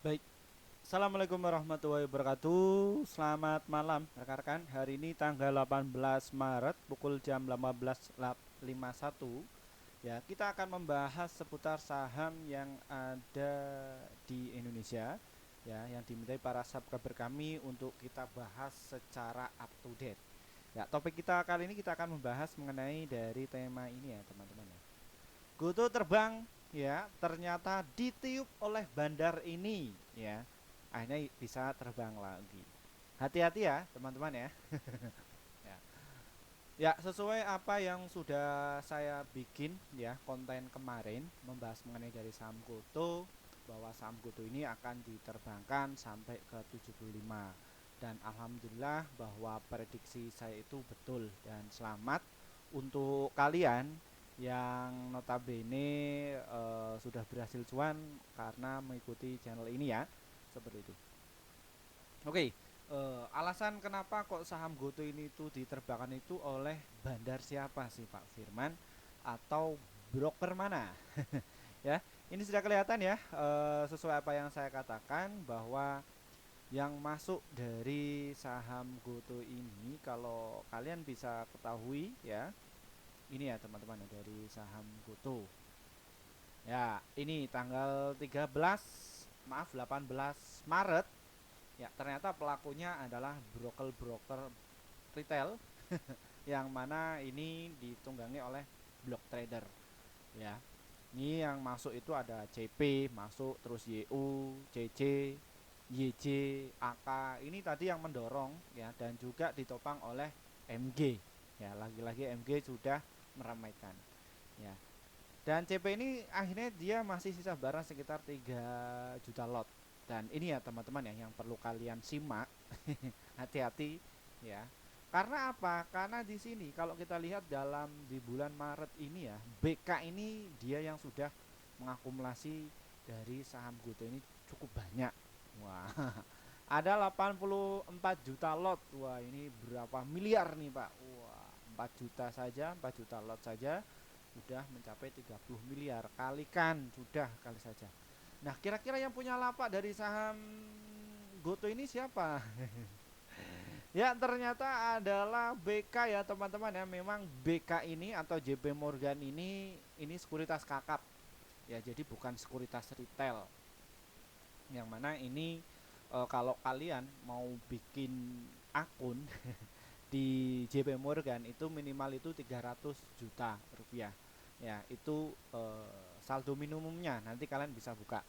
Baik, Assalamualaikum warahmatullahi wabarakatuh. Selamat malam rekan-rekan. Hari ini tanggal 18 Maret pukul jam 18.51. Ya, kita akan membahas seputar saham yang ada di Indonesia, ya, yang dimintai para subscriber kami untuk kita bahas secara up to date. Ya, topik kita kali ini kita akan membahas mengenai dari tema ini ya, teman-teman ya. Goto terbang, ya, ternyata ditiup oleh bandar ini, ya, akhirnya bisa terbang lagi. Hati-hati ya teman-teman ya. Ya, ya, sesuai apa yang sudah saya bikin ya konten kemarin membahas mengenai dari saham Goto, bahwa saham Goto ini akan diterbangkan sampai ke 75, dan alhamdulillah bahwa prediksi saya itu betul, dan selamat untuk kalian yang notabene sudah berhasil cuan karena mengikuti channel ini ya, seperti itu. Oke, alasan kenapa kok saham Goto ini itu diterbangkan itu oleh bandar siapa sih Pak Firman, atau broker mana? Ya, ini sudah kelihatan ya, sesuai apa yang saya katakan bahwa yang masuk dari saham Goto ini, kalau kalian bisa ketahui ya, ini ya teman-teman ya, dari saham Goto. Ya, ini tanggal 13, maaf 18 Maret. Ya, ternyata pelakunya adalah broker-broker retail yang mana ini ditunggangi oleh block trader. Ya, ini yang masuk itu ada CP masuk, terus YU, CC, YJ, AK. Ini tadi yang mendorong ya, dan juga ditopang oleh MG. Ya, lagi-lagi MG sudah meramaikan. Ya, dan CP ini akhirnya dia masih sisa barang sekitar 3 juta lot. Dan ini ya teman-teman ya yang perlu kalian simak. Hati-hati ya. Karena apa? Karena di sini kalau kita lihat dalam di bulan Maret ini ya, BK ini dia yang sudah mengakumulasi dari saham Goto ini cukup banyak. Wah, ada 84 juta lot. Wah, ini berapa miliar nih, Pak? Wah, 4 juta saja, 4 juta lot saja sudah mencapai 30 miliar. Kalikan sudah kali saja. Nah, kira-kira yang punya lapak dari saham Goto ini siapa? Ya, ternyata adalah BK ya teman-teman ya. Memang BK ini atau JP Morgan ini sekuritas kakap. Ya, jadi bukan sekuritas retail. Yang mana ini kalau kalian mau bikin akun di JP Morgan itu minimal itu 300 juta rupiah. Ya, itu saldo minimumnya. Nanti kalian bisa buka.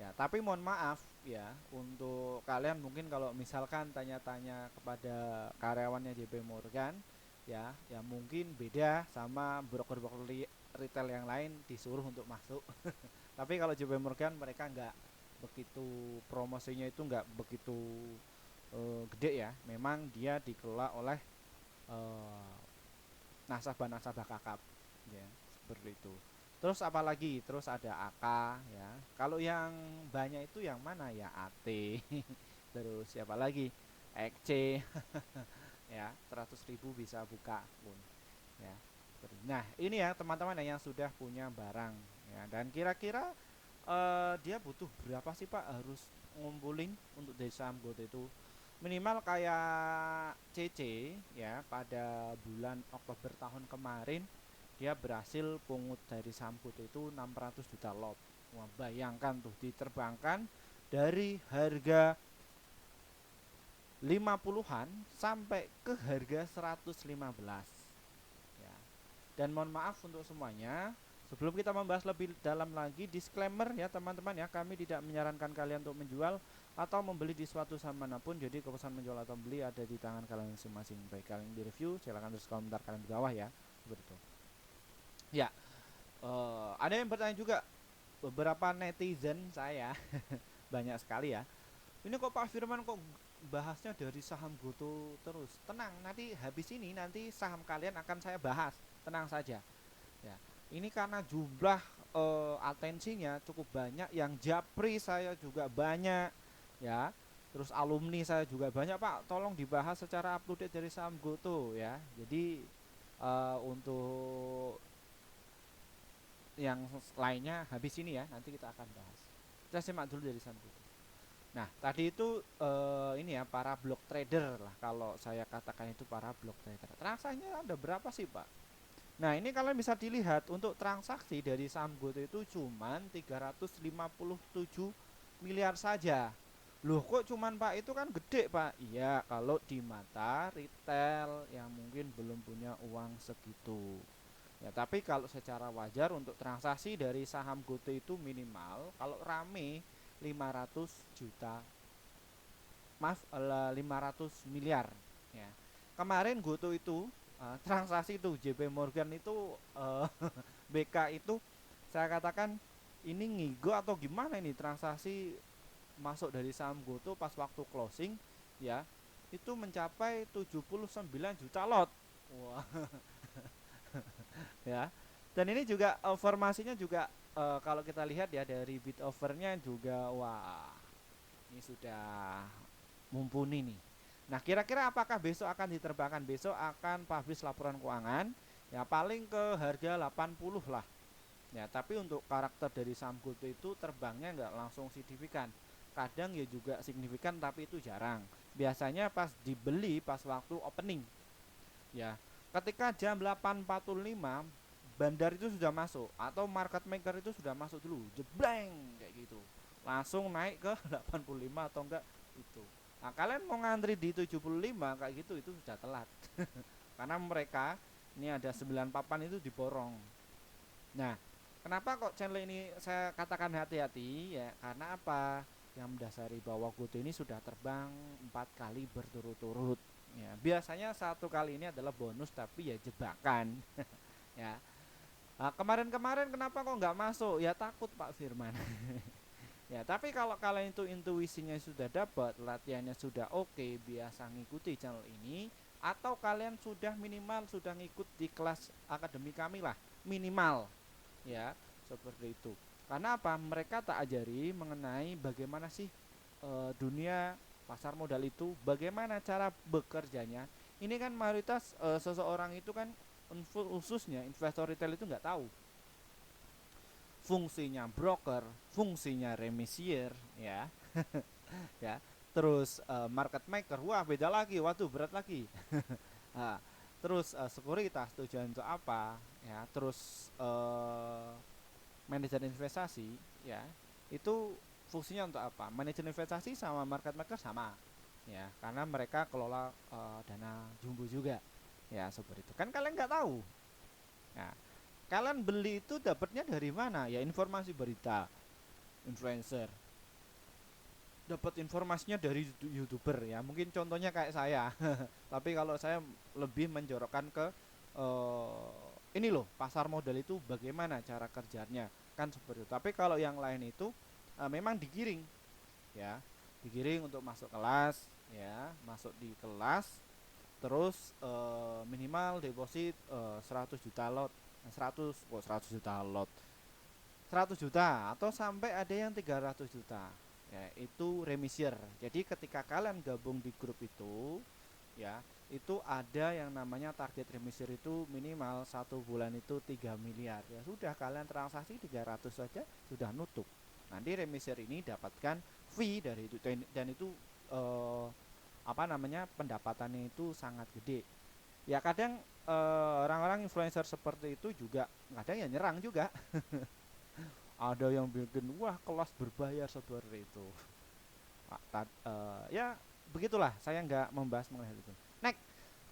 Ya, tapi mohon maaf ya untuk kalian mungkin kalau misalkan tanya-tanya kepada karyawannya JP Morgan ya, ya mungkin beda sama broker-broker retail yang lain disuruh untuk masuk. Tapi kalau JP Morgan mereka nggak begitu, promosinya itu nggak begitu gede ya. Memang dia dikelola oleh eh, nasabah-nasabah kakap ya, seperti itu. Terus apalagi, terus ada AK ya. Kalau yang banyak itu yang mana ya, AT. Terus siapa lagi, XC. Ya, 100.000 bisa buka pun ya. Nah, ini ya teman-teman yang sudah punya barang ya. Dan kira-kira dia butuh berapa sih Pak harus ngumpulin untuk dari saham Goto itu? Minimal kayak CC ya, pada bulan Oktober tahun kemarin dia berhasil pungut dari saham Goto itu 600 juta lot. Wah, bayangkan tuh diterbangkan dari harga 50-an sampai ke harga 115 ya. Dan mohon maaf untuk semuanya, sebelum kita membahas lebih dalam lagi, disclaimer ya teman-teman ya, kami tidak menyarankan kalian untuk menjual atau membeli di suatu saham manapun. Jadi keputusan menjual atau membeli ada di tangan kalian masing-masing. Baik kalian di review, silahkan tulis komentar kalian di bawah ya. Seperti itu. Ya, ada yang bertanya juga, beberapa netizen saya banyak sekali ya. Ini kok Pak Firman kok bahasnya dari saham Goto terus? Tenang, nanti habis ini nanti saham kalian akan saya bahas. Tenang saja. Ya, ini karena jumlah atensinya cukup banyak, yang japri saya juga banyak, ya. Terus alumni saya juga banyak Pak. Tolong dibahas secara up to date dari saham Goto ya. Jadi untuk yang lainnya habis ini ya, nanti kita akan bahas. Kita simak dulu dari saham Goto. Nah, tadi itu ini ya para block trader lah kalau saya katakan itu para block trader. Transaksinya ada berapa sih, Pak? Nah, ini kalian bisa dilihat untuk transaksi dari saham GoTo itu cuman 357 miliar saja. Loh, kok cuman Pak, itu kan gede, Pak. Iya, kalau di mata retail yang mungkin belum punya uang segitu. Ya, tapi kalau secara wajar untuk transaksi dari saham GoTo itu minimal kalau rame 500 juta, maaf, 500 miliar ya. Kemarin GoTo itu transaksi itu JP Morgan itu BK itu saya katakan ini ngigo atau gimana ini transaksi masuk dari saham GoTo pas waktu closing ya itu mencapai 79 juta lot. Wah, ya. Dan ini juga formasinya juga kalau kita lihat ya dari bid overnya juga wah, ini sudah mumpuni nih. Nah, kira-kira apakah besok akan diterbangkan? Besok akan publish laporan keuangan ya paling ke harga 80 lah. Ya, tapi untuk karakter dari saham GoTo itu terbangnya nggak langsung signifikan. Kadang ya juga signifikan tapi itu jarang. Biasanya pas dibeli pas waktu opening. Ya, ketika jam 8.45 bandar itu sudah masuk atau market maker itu sudah masuk dulu, jebleng kayak gitu. Langsung naik ke 85 atau enggak itu. Nah, kalian mau ngantri di 75 kayak gitu itu sudah telat. Karena mereka ini ada 9 papan itu diborong. Nah, kenapa kok channel ini saya katakan hati-hati ya? Karena apa? Yang mendasari bahwa GoTo ini sudah terbang 4 kali berturut-turut. Ya, biasanya satu kali ini adalah bonus tapi ya jebakan. Ya. Nah, kemarin-kemarin kenapa kok nggak masuk? Ya takut Pak Firman. Ya, tapi kalau kalian itu intuisinya sudah dapat, latihannya sudah oke, biasa ngikuti channel ini, atau kalian sudah minimal sudah ngikut di kelas akademi kami lah, minimal, ya, seperti itu. Karena apa? Mereka tak ajari mengenai bagaimana sih dunia pasar modal itu, bagaimana cara bekerjanya. Ini kan mayoritas seseorang itu kan khususnya investor retail itu nggak tahu fungsinya broker, fungsinya remisier, ya, ya. Terus market maker, wah beda lagi, waduh berat lagi. Nah, terus sekuritas tujuan untuk apa, ya. Terus manajer investasi, ya, itu fungsinya untuk apa? Manajer investasi sama market maker sama, ya, karena mereka kelola dana jumbo juga, ya seperti itu. Kan kalian nggak tahu. Nah, kalian beli itu dapatnya dari mana? Ya informasi berita, influencer. Dapat informasinya dari YouTuber ya. Mungkin contohnya kayak saya. Tapi kalau saya lebih menjorokkan ke ini loh, pasar modal itu bagaimana cara kerjanya. Kan seperti itu. Tapi kalau yang lain itu memang digiring ya. Digiring untuk masuk kelas ya, masuk di kelas terus minimal deposit 100 juta lot. 100 kok 100 juta lot, 100 juta atau sampai ada yang 300 juta ya, itu remisier. Jadi ketika kalian gabung di grup itu ya, itu ada yang namanya target remisier itu minimal 1 bulan itu 3 miliar ya, sudah kalian transaksi 300 saja sudah nutup. Nanti remisier ini dapatkan fee dari itu dan itu eh, apa namanya pendapatannya itu sangat gede ya. Kadang orang-orang influencer seperti itu juga kadang ya nyerang juga. Ada yang bikin wah kelas berbayar seperti itu. Ya begitulah, saya nggak membahas mengenai hal itu. Next,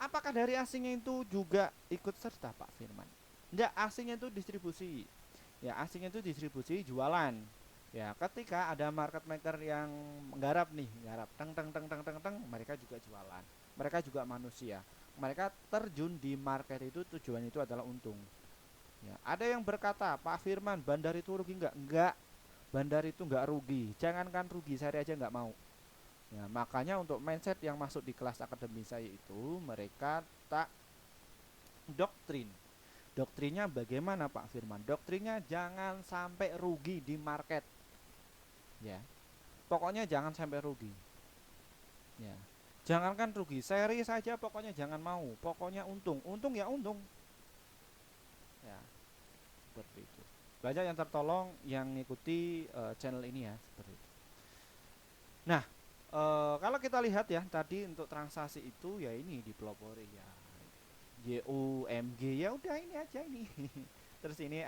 apakah dari asingnya itu juga ikut serta Pak Firman? Enggak, asingnya itu distribusi. Ya, asingnya itu distribusi jualan. Ya, ketika ada market maker yang menggarap nih, garap teng teng teng teng teng teng, mereka juga jualan. Mereka juga manusia. Mereka terjun di market itu tujuan itu adalah untung. Ya, ada yang berkata, Pak Firman, bandar itu rugi enggak? Enggak, bandar itu enggak rugi. Jangankan rugi, saya aja enggak mau. Ya, makanya untuk mindset yang masuk di kelas akademi saya itu, mereka tak doktrin. Doktrinnya bagaimana Pak Firman? Doktrinnya jangan sampai rugi di market. Ya, pokoknya jangan sampai rugi. Ya, jangankan rugi, seri saja pokoknya jangan mau. Pokoknya untung, untung ya untung. Ya, seperti itu. Banyak yang tertolong yang mengikuti channel ini ya, seperti itu. Nah, kalau kita lihat ya tadi untuk transaksi itu ya ini dipelopori ya YUMG, ya udah ini aja ini. Terus ini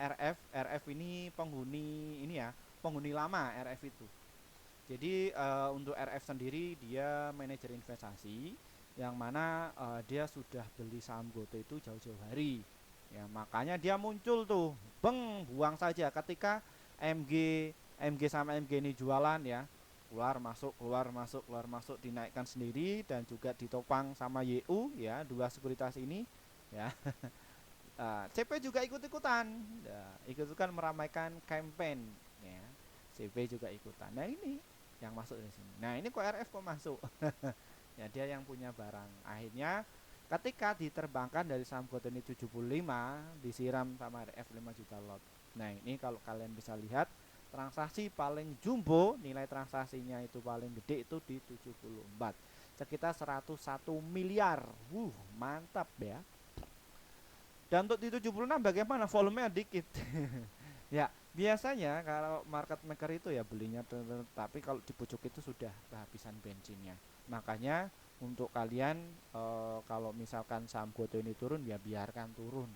RF ini penghuni ini ya, penghuni lama RF itu. Jadi untuk RF sendiri dia manajer investasi yang mana dia sudah beli saham GoTo itu jauh-jauh hari. Ya, makanya dia muncul tuh, buang saja ketika MG MG sama MG ini jualan ya. Keluar masuk dinaikkan sendiri dan juga ditopang sama YU ya, dua sekuritas ini ya. CP juga ikut-ikutan, ya, ikut-ikutan meramaikan campaign ya. CP juga ikutan. Nah ini yang masuk di sini. Nah ini kok RF kok masuk? Ya dia yang punya barang. Akhirnya ketika diterbangkan dari saham GoTo ini 75 disiram sama RF 5 juta lot. Nah ini kalau kalian bisa lihat transaksi paling jumbo, nilai transaksinya itu paling gede itu di 74 sekitar 101 miliar. Mantap ya. Dan untuk di 76 bagaimana? Volumenya dikit. Ya, biasanya kalau market maker itu ya belinya, tapi kalau di pucuk itu sudah kehabisan bensinnya. Makanya untuk kalian kalau misalkan saham GoTo ini turun ya biarkan turun.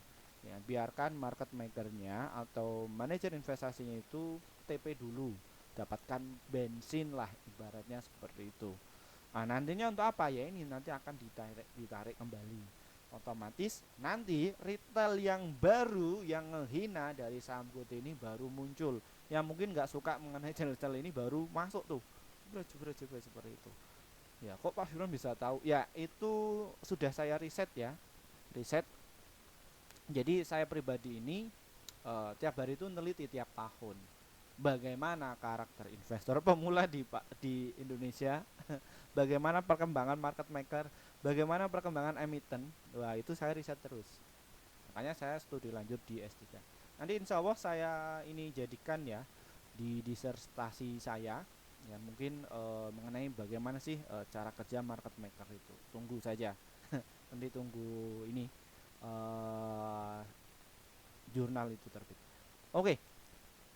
Ya, biarkan market makernya atau manajer investasinya itu TP dulu, dapatkan bensin lah ibaratnya seperti itu. Nah, nantinya untuk apa ya, ini nanti akan ditarik kembali. Otomatis nanti retail yang baru yang ngehina dari saham GoTo ini baru muncul, yang mungkin nggak suka mengenai channel-channel ini baru masuk tuh, jebret seperti itu. Ya kok Pak Firman bisa tahu? Ya itu sudah saya riset ya, riset. Jadi saya pribadi ini tiap hari itu neliti tiap tahun bagaimana karakter investor pemula di Indonesia, bagaimana perkembangan market maker, bagaimana perkembangan emiten. Wah itu saya riset terus, makanya saya studi lanjut di S3. Nanti insya Allah saya ini jadikan ya di disertasi saya ya, mungkin mengenai bagaimana sih cara kerja market maker itu. Tunggu saja. Nanti tunggu ini jurnal itu terbit. Oke,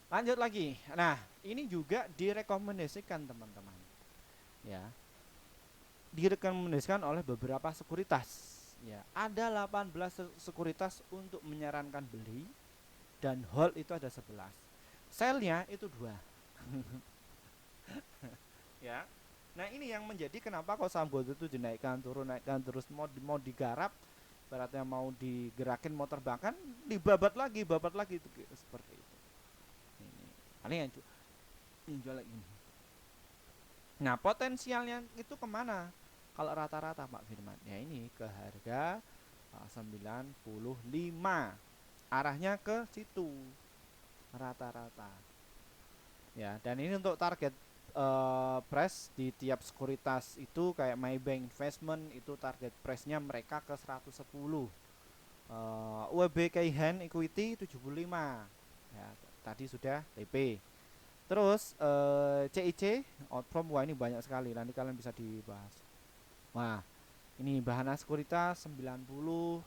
lanjut lagi. Nah ini juga direkomendasikan teman-teman ya, direkomendasikan oleh beberapa sekuritas ya. Ada 18 sekuritas untuk menyarankan beli, dan hold itu ada 11, sellnya itu 2. Ya. Nah ini yang menjadi kenapa kok saham GoTo itu dinaikkan turun, naikkan terus, mau digarap beratnya, mau digerakin, mau terbangkan, babat lagi itu seperti itu. Ini paling yang jual lagi. Nah potensialnya itu kemana kalau rata-rata Pak Firman? Ya ini ke harga 95, arahnya ke situ rata-rata ya. Dan ini untuk target price di tiap sekuritas itu kayak Maybank Investment itu target price-nya mereka ke 110. UEB Keihan Equity 75 ya, tadi sudah TP. Terus CIC Outperform, wah ini banyak sekali, nanti kalian bisa dibahas. Wah ini Bahana Sekuritas 90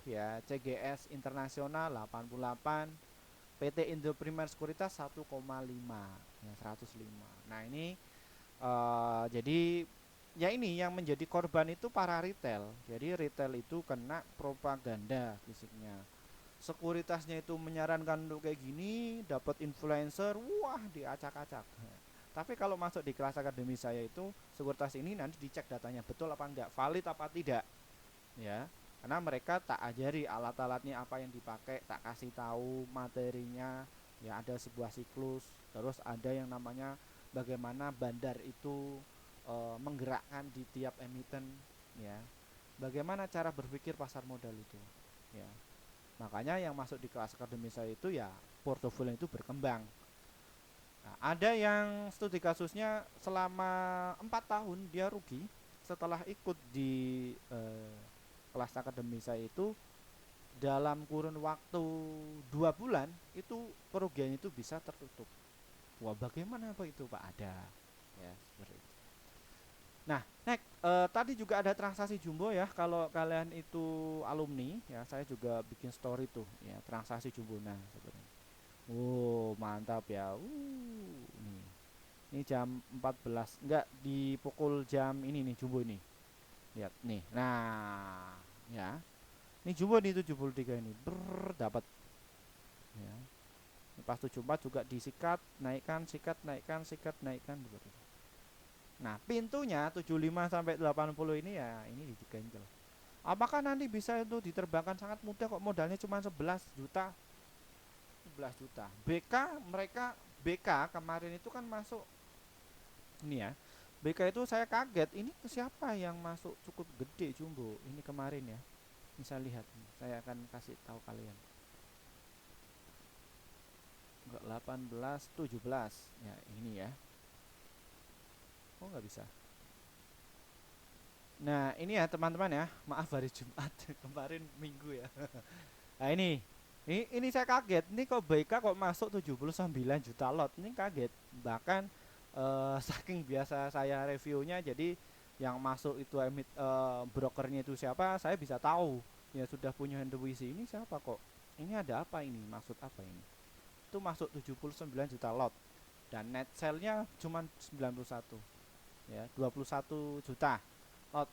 ya, CGS Internasional 88, PT Indo Primer Sekuritas 1,5 ya, 105. Nah ini jadi ya ini yang menjadi korban itu para retail. Jadi retail itu kena propaganda fisiknya. Sekuritasnya itu menyarankan untuk kayak gini, dapat influencer, wah diacak-acak. Tapi kalau masuk di kelas akademi saya itu, sekuritas ini nanti dicek datanya betul apa enggak, valid apa tidak ya. Karena mereka tak ajari alat-alatnya apa yang dipakai, tak kasih tahu materinya ya, ada sebuah siklus, terus ada yang namanya bagaimana bandar itu menggerakkan di tiap emiten ya, bagaimana cara berpikir pasar modal itu ya. Makanya yang masuk di kelas akademi saya itu ya portofolio itu berkembang. Nah, ada yang studi kasusnya selama 4 tahun dia rugi, setelah ikut di kelas akademi saya itu dalam kurun waktu 2 bulan itu kerugian itu bisa tertutup. Wah bagaimana apa itu Pak? Ada ya seperti itu. Nah next tadi juga ada transaksi jumbo ya, kalau kalian itu alumni ya, saya juga bikin story tuh ya transaksi jumbo. Nah seperti ini. Mantap ya. Nih Ini jam 14, enggak di pukul jam ini nih Jumbo ini. Lihat nih. Nah, ya. Ini Jumbo nih 73 ini. Dapat ya. Pas 74 juga disikat, naikkan, sikat, naikkan, sikat, naikkan seperti itu. Nah, pintunya 75 sampai 80 ini ya ini diganjel. Apakah nanti bisa itu diterbangkan sangat mudah kok modalnya cuma 11 juta? 11 juta. Mereka BK kemarin itu kan masuk ini ya. BK itu saya kaget, ini siapa yang masuk cukup gede Jumbo ini kemarin ya. Bisa lihat, saya akan kasih tahu kalian. Enggak 18, 17. Ya, ini ya. Oh, nggak bisa. Nah, ini ya teman-teman ya. Maaf hari Jumat kemarin Minggu ya. Nah, ini saya kaget. Ini kok BK kok masuk 79 juta lot. Ini kaget. Bahkan saking biasa saya reviewnya, jadi yang masuk itu brokernya itu siapa, saya bisa tahu. Ya sudah punya intuisi ini siapa kok. Ini ada apa ini? Maksud apa ini? Itu masuk 79 juta lot. Dan net sale-nya cuma 91. Ya, 21 juta lot.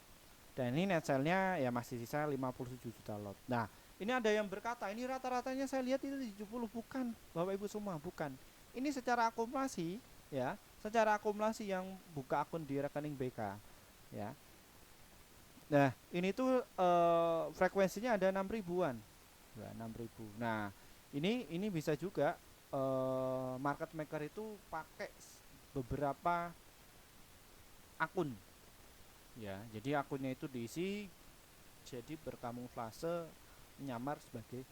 Dan ini net sale-nya ya masih sisa 57 juta lot. Nah, ini ada yang berkata, ini rata-ratanya saya lihat itu 70, bukan Bapak Ibu semua, bukan. Ini secara akumulasi ya, secara akumulasi yang buka akun di rekening BK ya. Nah, ini tuh frekuensinya ada 6 ribuan. Ya, 6 ribu. Nah, ini bisa juga market maker itu pakai beberapa akun ya. Jadi akunnya itu diisi jadi berkamuflase menyamar sebagai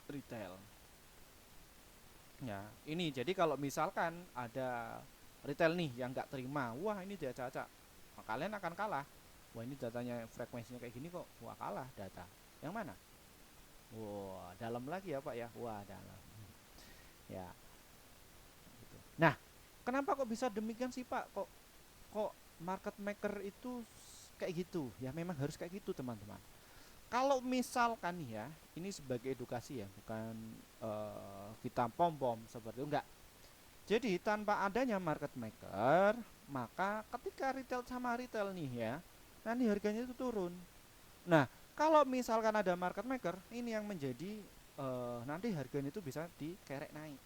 retail. Ya, ini jadi kalau misalkan ada retail nih yang nggak terima, wah ini dia caca, nah, kalian akan kalah. Wah ini datanya frekuensinya kayak gini kok, wah kalah data. Yang mana? Wah dalam lagi ya Pak ya, wah dalam. Ya, gitu. Nah, kenapa kok bisa demikian sih Pak? Kok market maker itu kayak gitu? Ya memang harus kayak gitu teman-teman. Kalau misalkan ya, ini sebagai edukasi ya, bukan kita pom-pom seperti itu, enggak. Jadi tanpa adanya market maker, maka ketika retail sama retail nih ya, nanti harganya itu turun. Nah, kalau misalkan ada market maker, ini yang menjadi nanti harganya itu bisa dikerek naik.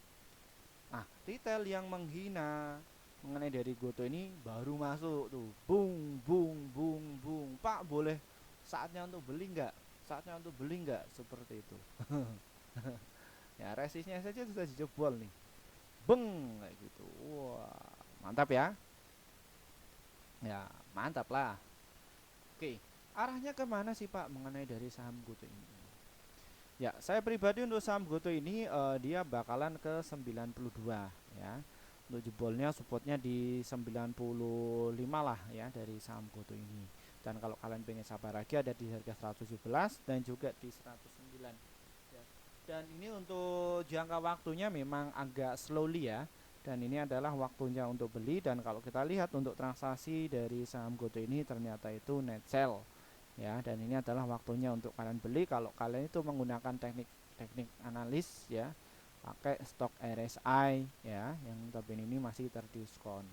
Nah, retail yang menghina mengenai dari Goto ini baru masuk tuh, bung bung bung bung, Pak boleh saatnya untuk beli nggak? Saatnya untuk beli nggak? Seperti itu. Ya resistnya saja sudah dijebol nih, beng kayak gitu. Wah mantap ya, ya mantap lah. Oke, arahnya kemana sih Pak mengenai dari saham Goto ini? Ya, saya pribadi untuk saham Goto ini dia bakalan ke 92 ya. Untuk jebolnya supportnya di 95 lah ya dari saham Goto ini. Dan kalau kalian pengen sabar lagi ada di harga 117 dan juga di 109 ya. Dan ini untuk jangka waktunya memang agak slowly ya. Dan ini adalah waktunya untuk beli, dan kalau kita lihat untuk transaksi dari saham Goto ini ternyata itu net sell ya, dan ini adalah waktunya untuk kalian beli kalau kalian itu menggunakan teknik analis ya, pakai stok RSI ya, yang tapi ini masih terdiskon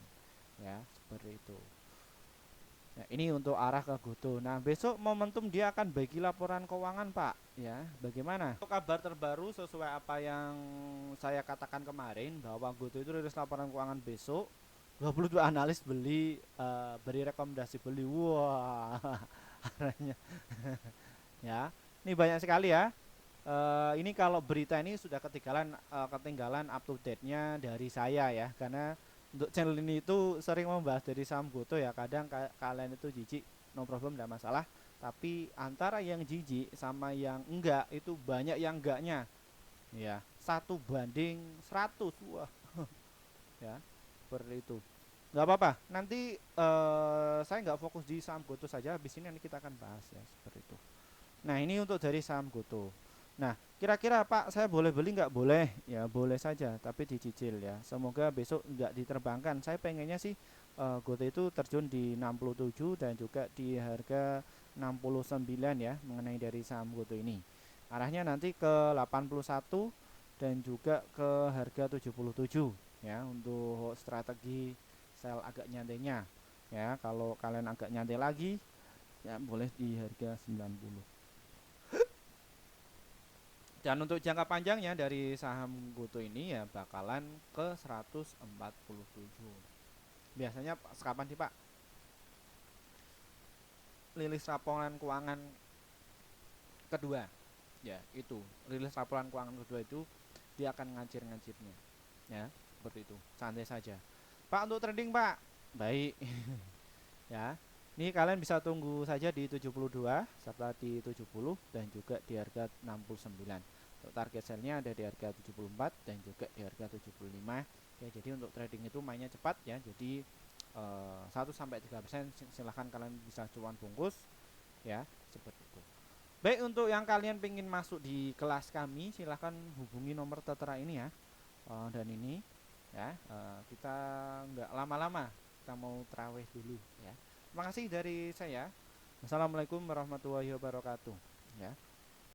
ya, seperti itu. Nah, ini untuk arah ke Goto. Nah, besok momentum dia akan bagi laporan keuangan, Pak. Ya, bagaimana? Untuk kabar terbaru sesuai apa yang saya katakan kemarin bahwa Goto itu rilis laporan keuangan besok. 22 analis beri rekomendasi beli. Wah, arahnya ya. Ini banyak sekali ya. Ini kalau berita ini sudah ketinggalan up to date-nya dari saya ya, karena untuk channel ini itu sering membahas dari saham Goto ya. Kadang kalian itu jijik, no problem, tidak masalah. Tapi antara yang jijik sama yang enggak itu banyak yang enggaknya ya, 1 banding 100. Wah ya, seperti itu. Nggak apa-apa, nanti saya nggak fokus di saham Goto saja, habis ini nanti kita akan bahas ya, seperti itu. Nah ini untuk dari saham Goto. Nah kira-kira Pak saya boleh beli nggak? Boleh ya, boleh saja, tapi dicicil ya. Semoga besok nggak diterbangkan. Saya pengennya sih Goto itu terjun di 67 dan juga di harga 69 ya, mengenai dari saham Goto ini. Arahnya nanti ke 81 dan juga ke harga 77 ya untuk strategi sell agak nyantainya. Ya, kalau kalian agak nyantai lagi ya boleh di harga 90. Dan untuk jangka panjangnya dari saham GoTo ini ya bakalan ke 147. Biasanya kapan sih Pak rilis laporan keuangan kedua? Ya, itu. Rilis laporan keuangan kedua itu dia akan ngancir-ngancirnya. Ya, seperti itu. Santai saja. Pak, untuk trading, Pak. Baik. Ya. Ini kalian bisa tunggu saja di 72 serta di 70 dan juga di harga 69. Untuk target sell-nya ada di harga 74 dan juga di harga 75. Ya, jadi untuk trading itu mainnya cepat ya. Jadi 1 sampai 3% silahkan kalian bisa cuan bungkus ya, seperti itu. Baik, untuk yang kalian pengen masuk di kelas kami silahkan hubungi nomor tertera ini ya. Dan ini ya, kita nggak lama-lama, kita mau terawih dulu ya. Terima kasih dari saya. Wassalamualaikum warahmatullahi wabarakatuh ya.